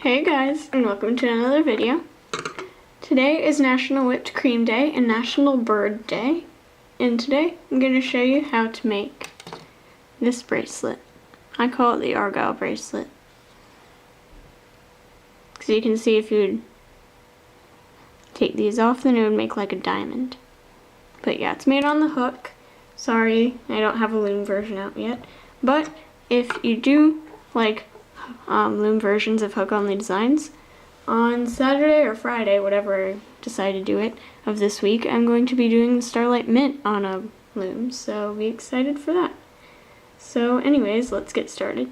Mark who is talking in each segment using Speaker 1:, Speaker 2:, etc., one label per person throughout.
Speaker 1: Hey guys, and welcome to another video. Today is National Whipped Cream Day and National Bird Day. And today I'm going to show you how to make this bracelet. I call it the Argyle bracelet. So you can see if you would take these off, then it would make like a diamond. But yeah, it's made on the hook. Sorry, I don't have a loom version out yet. But if you do like loom versions of hook-only designs, on Saturday or Friday, whatever I decide to do it, of this week, I'm going to be doing the Starlight Mint on a loom, so be excited for that. So anyways, let's get started.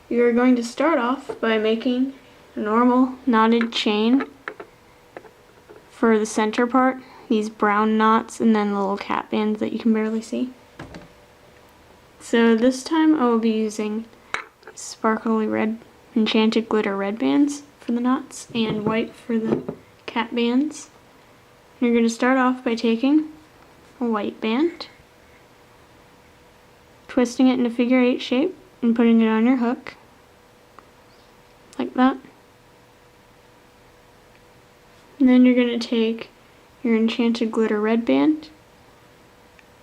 Speaker 1: You're going to start off by making a normal knotted chain for the center part, these brown knots, and then the little cap bands that you can barely see. So this time I will be using sparkly red enchanted glitter red bands for the knots and white for the cap bands. You're going to start off by taking a white band, twisting it in a figure 8 shape and putting it on your hook like that. And then you're going to take your enchanted glitter red band,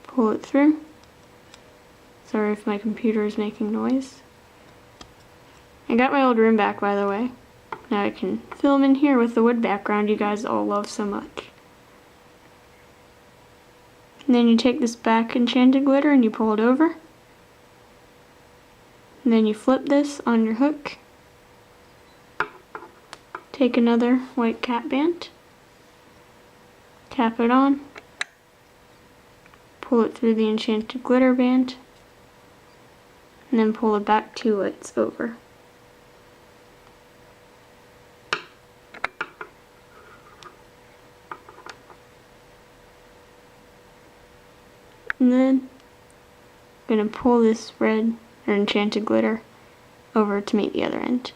Speaker 1: pull it through. Sorry if my computer is making noise. I got my old room back, by the way. Now I can film in here with the wood background you guys all love so much. And then you take this back enchanted glitter and you pull it over. And then you flip this on your hook. Take another white cap band. Tap it on. Pull it through the enchanted glitter band. And then pull the back 2 whites over. And then I'm going to pull this red or enchanted glitter over to meet the other end.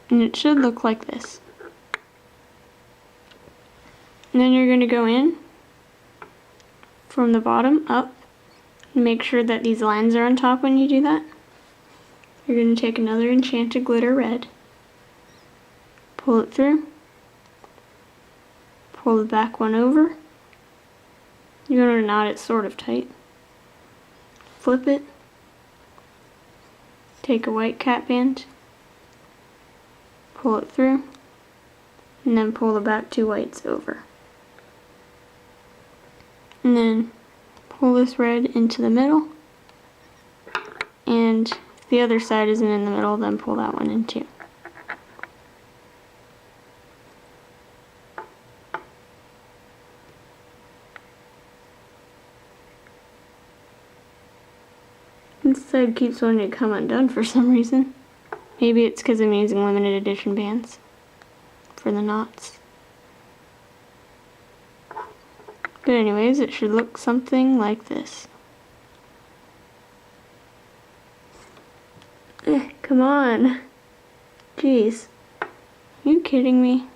Speaker 1: And it should look like this. And then you're going to go in from the bottom up and make sure that these lines are on top when you do that. You're going to take another enchanted glitter red, pull it through, pull the back one over. You're going to knot it sort of tight, flip it, take a white cap band, pull it through, and then pull the back 2 whites over. And then pull this red into the middle, and if the other side isn't in the middle, then pull that one in too. This side keeps wanting to come undone for some reason. Maybe it's because I'm using limited edition bands for the knots. But anyways, it should look something like this. Come on. Jeez. Are you kidding me?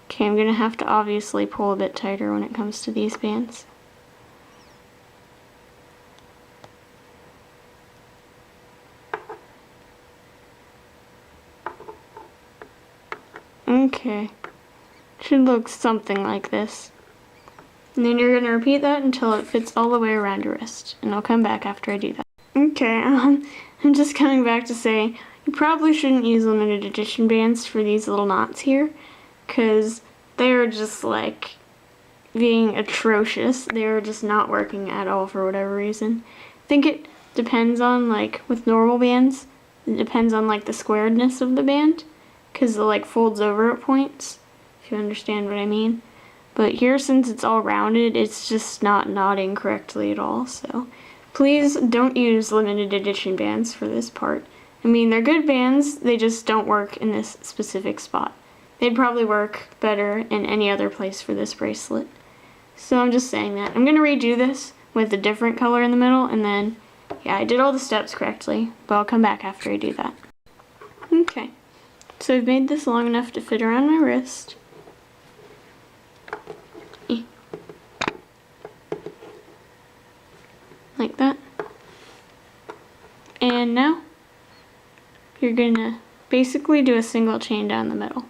Speaker 1: Okay, I'm gonna have to obviously pull a bit tighter when it comes to these bands. Okay. Should look something like this. And then you're gonna repeat that until it fits all the way around your wrist. And I'll come back after I do that. Okay, I'm just coming back to say you probably shouldn't use limited edition bands for these little knots here, because they're just like being atrocious. They're just not working at all for whatever reason. I think it depends on, like with normal bands, it depends on like the squaredness of the band, because it like folds over at points, if you understand what I mean. But here, since it's all rounded, it's just not knotting correctly at all, so please don't use limited edition bands for this part. I mean, they're good bands, they just don't work in this specific spot. They'd probably work better in any other place for this bracelet. So I'm just saying that. I'm going to redo this with a different color in the middle, and then, yeah, I did all the steps correctly, but I'll come back after I do that. Okay, so I've made this long enough to fit around my wrist. like that. And now you're gonna basically do a single chain down the middle.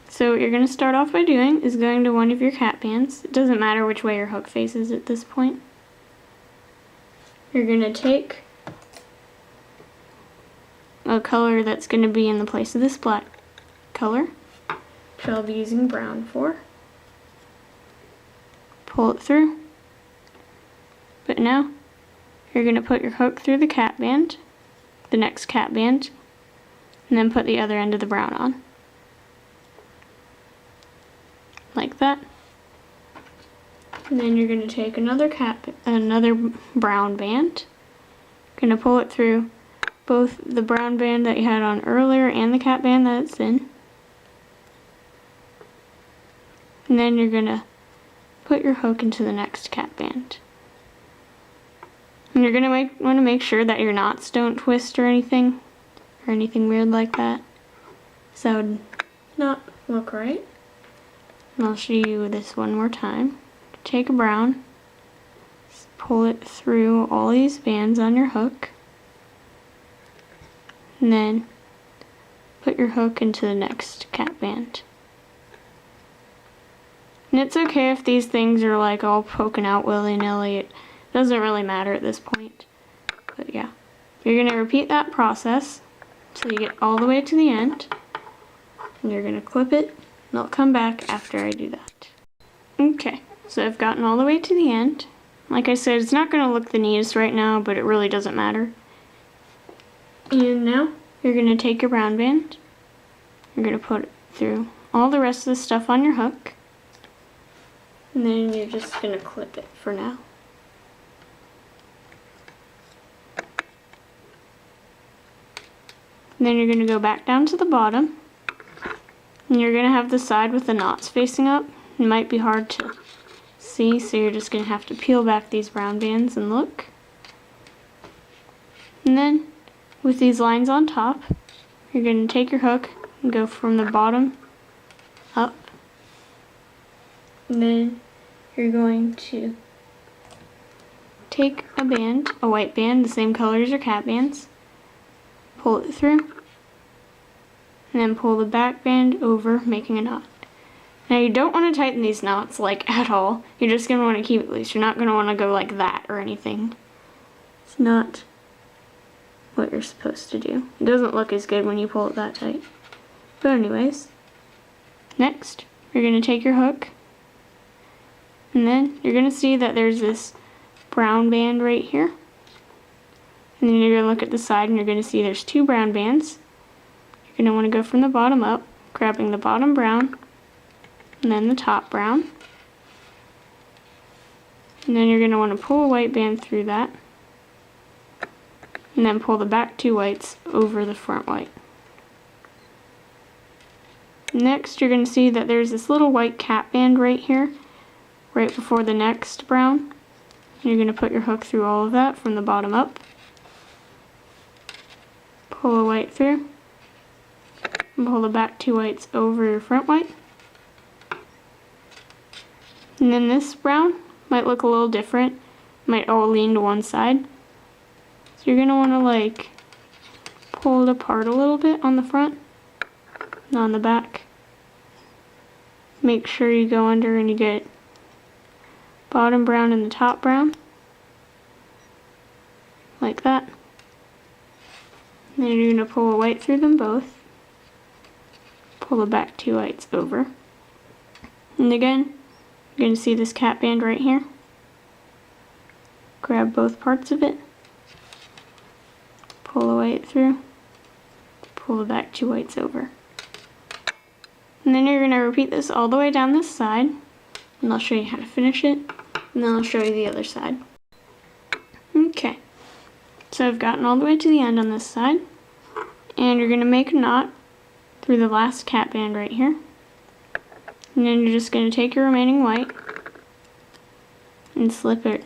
Speaker 1: So what you're gonna start off by doing is going to one of your cap bands. It doesn't matter which way your hook faces at this point. You're gonna take a color that's gonna be in the place of this black color, which I'll be using brown for. Pull it through. But now you're going to put your hook through the cap band, the next cap band, and then put the other end of the brown on. Like that. And then you're going to take another brown band. Going to pull it through both the brown band that you had on earlier and the cap band that it's in. And then you're going to put your hook into the next cap band. And you're going to want to make sure that your knots don't twist or anything weird like that. So that would not look right. And I'll show you this one more time. Take a brown, pull it through all these bands on your hook, and then put your hook into the next cap band. And it's okay if these things are like all poking out willy-nilly. It doesn't really matter at this point. But yeah, you're going to repeat that process until you get all the way to the end. And you're going to clip it, and I'll come back after I do that. Okay, so I've gotten all the way to the end. Like I said, it's not going to look the neatest right now, but it really doesn't matter. And now you're going to take your brown band. You're going to put it through all the rest of the stuff on your hook. And then you're just going to clip it for now. And then you're going to go back down to the bottom. And you're going to have the side with the knots facing up. It might be hard to see, so you're just going to have to peel back these brown bands and look. And then with these lines on top, you're going to take your hook and go from the bottom up. And then you're going to take a band, a white band, the same color as your cap bands, pull it through, and then pull the back band over, making a knot. Now you don't want to tighten these knots like at all. You're just going to want to keep it loose. You're not going to want to go like that or anything. It's not what you're supposed to do. It doesn't look as good when you pull it that tight. But anyways, next you're going to take your hook, and then you're going to see that there's this brown band right here. And then you're going to look at the side and you're going to see there's two brown bands. You're going to want to go from the bottom up, grabbing the bottom brown and then the top brown. And then you're going to want to pull a white band through that. And then pull the back two whites over the front white. Next, you're going to see that there's this little white cap band right here, right before the next brown. You're going to put your hook through all of that from the bottom up. Pull a white through. And pull the back two whites over your front white. And then this brown might look a little different. Might all lean to one side. So you're going to want to like pull it apart a little bit on the front and on the back. Make sure you go under and you get bottom brown and the top brown. Like that. And then you're going to pull a white through them both. Pull the back two whites over. And again, you're going to see this cap band right here. Grab both parts of it. Pull a white through. Pull the back two whites over. And then you're going to repeat this all the way down this side. And I'll show you how to finish it. And then I'll show you the other side. Okay. So I've gotten all the way to the end on this side. And you're going to make a knot through the last cap band right here. And then you're just going to take your remaining white and slip it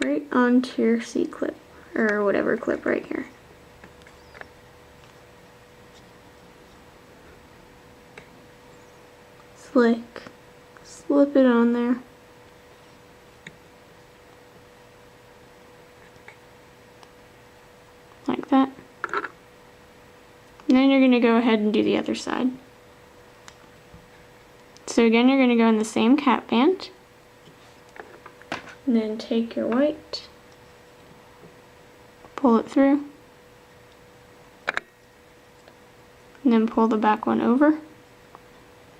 Speaker 1: right onto your C-clip, or whatever clip right here. Slick. Slip it on there. going to go ahead and do the other side. So again, you're going to go in the same cap band, and then take your white, pull it through, and then pull the back one over.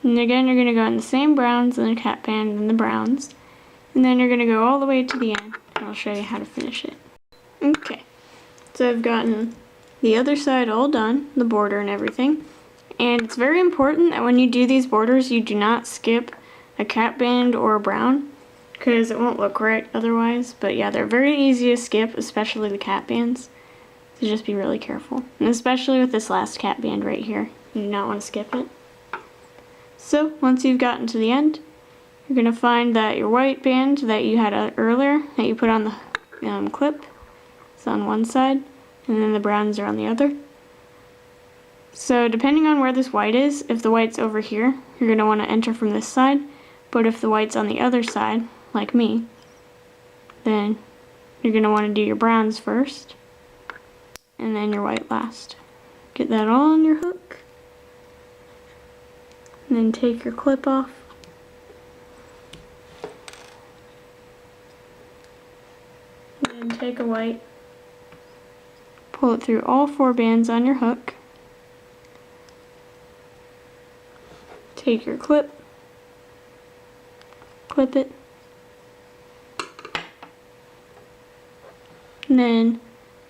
Speaker 1: And again, you're going to go in the same browns and the cap band and the browns, and then you're going to go all the way to the end, and I'll show you how to finish it. Okay, so I've gotten the other side all done, the border and everything. And it's very important that when you do these borders, you do not skip a cap band or a brown, because it won't look right otherwise. But yeah, they're very easy to skip, especially the cap bands. So just be really careful. And especially with this last cap band right here, you do not want to skip it. So once you've gotten to the end, you're going to find that your white band that you had earlier, that you put on the clip, is on one side, and then the browns are on the other. So depending on where this white is, if the white's over here, you're going to want to enter from this side, but if the white's on the other side, like me, then you're going to want to do your browns first, and then your white last. Get that all on your hook, and then take your clip off, and then take a white, pull it through all 4 bands on your hook, take your clip, clip it, and then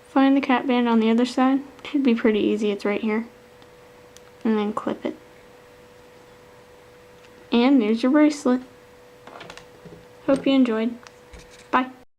Speaker 1: find the cap band on the other side. Should be pretty easy, it's right here. And then clip it. And there's your bracelet. Hope you enjoyed. Bye.